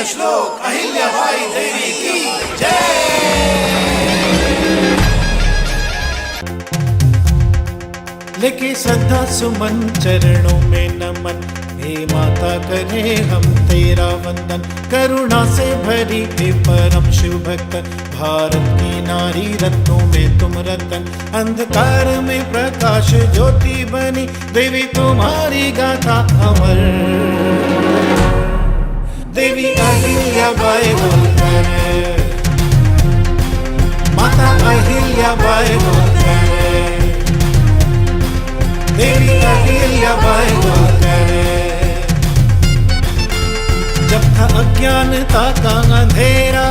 श्लोक अहिल्याबाई देवी की जय। लेके श्रद्धा सुमन चरणों में नमन, हे माता करे हम तेरा वंदन। करुणा से भरी हे परम शिव भक्तन, भारत की नारी रत्नों में तुम रतन। अंधकार में प्रकाश ज्योति बनी, देवी तुम्हारी गाथा अमर। देवी अहिल्याबाई होलकर, माता अहिल्याबाई होलकर, देवी अहिल्याबाई होलकर। जब था अज्ञानता का अंधेरा,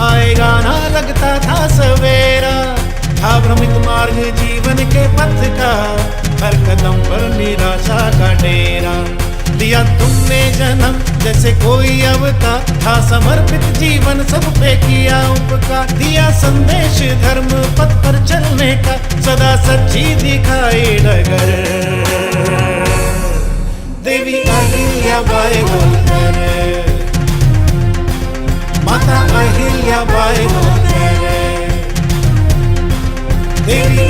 आएगा ना लगता था सवेरा। था भ्रमित मार्ग जीवन के पथ का, हर कदम पर निराशा का डेरा। लिया तुमने जन्म जैसे कोई अवतार, था समर्पित जीवन सब पे किया उपकार। दिया संदेश धर्म पथ पर चलने का, सदा सच्ची दिखाई डगर। देवी अहिल्याबाई होलकर, माता अहिल्याबाई होलकर, देवी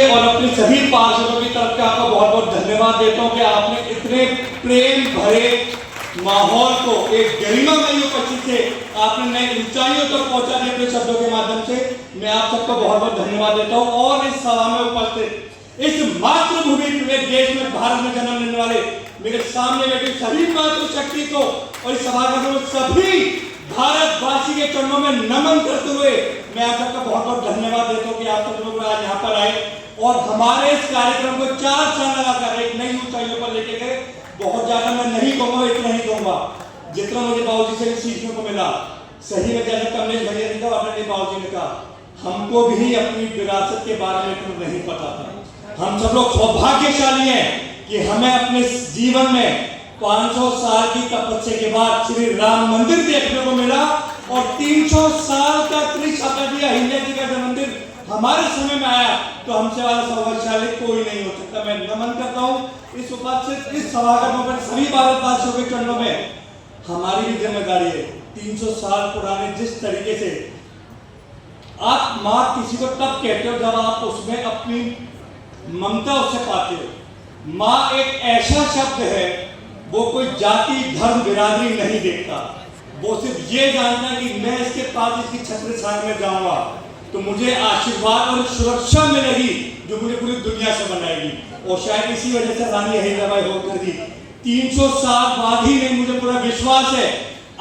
और अपने सभी पार्षदों की तरफ से आपका बहुत बहुत धन्यवाद देता हूं कि आपने इतने प्रेम भरे माहौल को एक गरिमामयी उपस्थिति से आपने नई ऊंचाइयों तक पहुंचा दिया अपने शब्दों के माध्यम से। मैं आप सबको बहुत बहुत धन्यवाद देता हूं। और इस सभा में उपस्थित इस मातृभूमि देश में भारत में जन्म लेने वाले मेरे सामने बैठे सभी मातृशक्ति को और इस सभा में सभी भारतवासी के चरणों में नमन करते हुए मैं आप सबका बहुत बहुत धन्यवाद देता हूं कि आप सब लोग आज यहाँ पर आए और हमारे इस कार्यक्रम को 4 साल लगाकर एक नई ऊंचाइयों पर लेके गए। बहुत ज्यादा मैं नहीं कहूंगा, इतना ही कहूंगा जितना मुझे बाबूजी से सीखने को मिला। सही में जैसे कमलेश भैया ने कहा, अपने बाबूजी ने कहा, हमको भी अपनी विरासत के बारे में तो नहीं पता था। हम सब लोग सौभाग्यशाली हैं कि हमें अपने जीवन में 500 साल की तपस्या के बाद श्री राम मंदिर देखने को मिला और 300 साल का त्रिशताब्दी अहिल्या जी का मंदिर हमारे समय में आया। तो हमसे वाला सौभाग्यशाली कोई नहीं हो सकता। मैं नमन करता हूँ इस उपस्थित इस सभागार में सभी भारतवासियों के चरणों में। हमारी भी जिम्मेदारी है 300 साल पुराने जिस तरीके से आप माँ किसी को तब कहते हो जब आप उसमें अपनी ममता उससे पाते हो। माँ एक ऐसा शब्द है, वो कोई जाति धर्म बिरादरी नहीं देखता। वो सिर्फ ये जानता है कि मैं इसके पास इसकी छत्र छाया में जाऊंगा तो मुझे आशीर्वाद और सुरक्षा मिलेगी जो मुझे पूरी दुनिया से बनाएगी। और शायद इसी वजह से रानी अहिल्याबाई होलकर जी 300 साल बाद ही नहीं, मुझे पूरा विश्वास है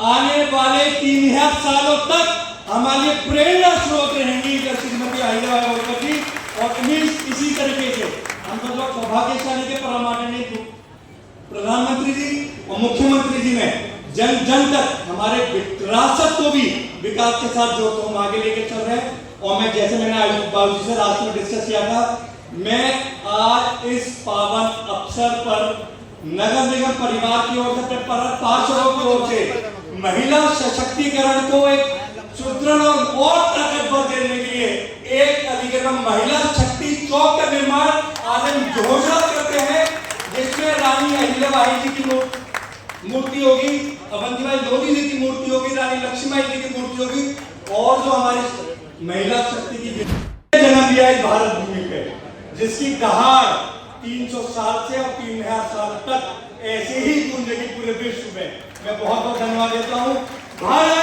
आने वाले 3000 सालों तक हमारे लिए प्रेरणा स्रोत रहेंगी श्रीमती अहिल्याबाई होलकर जी। और इसी तरीके से हम सब लोग सौभाग्यशाली के परमाणु प्रधानमंत्री जी और मुख्यमंत्री जी ने जन जन तक हमारे विरासत को भी विकास के साथ जोड़ते हम आगे लेके चल रहे हैं। और मैं जैसे मैंने आयुष बाबूजी से राष्ट्र में डिस्कस किया था, मैं आज इस पावन अवसर पर नगर निगम परिवार की ओर से पार्षदों की ओर से महिला सशक्तिकरण को एक सुदृढ़ और ताकतवर देने के लिए एक अलीगढ़ में महिला शक्ति चौक का निर्माण आज हम घोषणा करते हैं, जिसमें रानी अहिल्याबाई जी की मूर्ति होगी, अवंतीबाई लोधी जी की मूर्ति होगी, रानी लक्ष्मीबाई जी की मूर्ति होगी और जो हमारी महिला शक्ति की जन्म लिया इस भारत भूमि पे, जिसकी दहाड़ 300 साल से और 3000 साल तक ऐसे ही गूंजेगी पूरे विश्व में। मैं बहुत बहुत धन्यवाद देता हूँ। भारत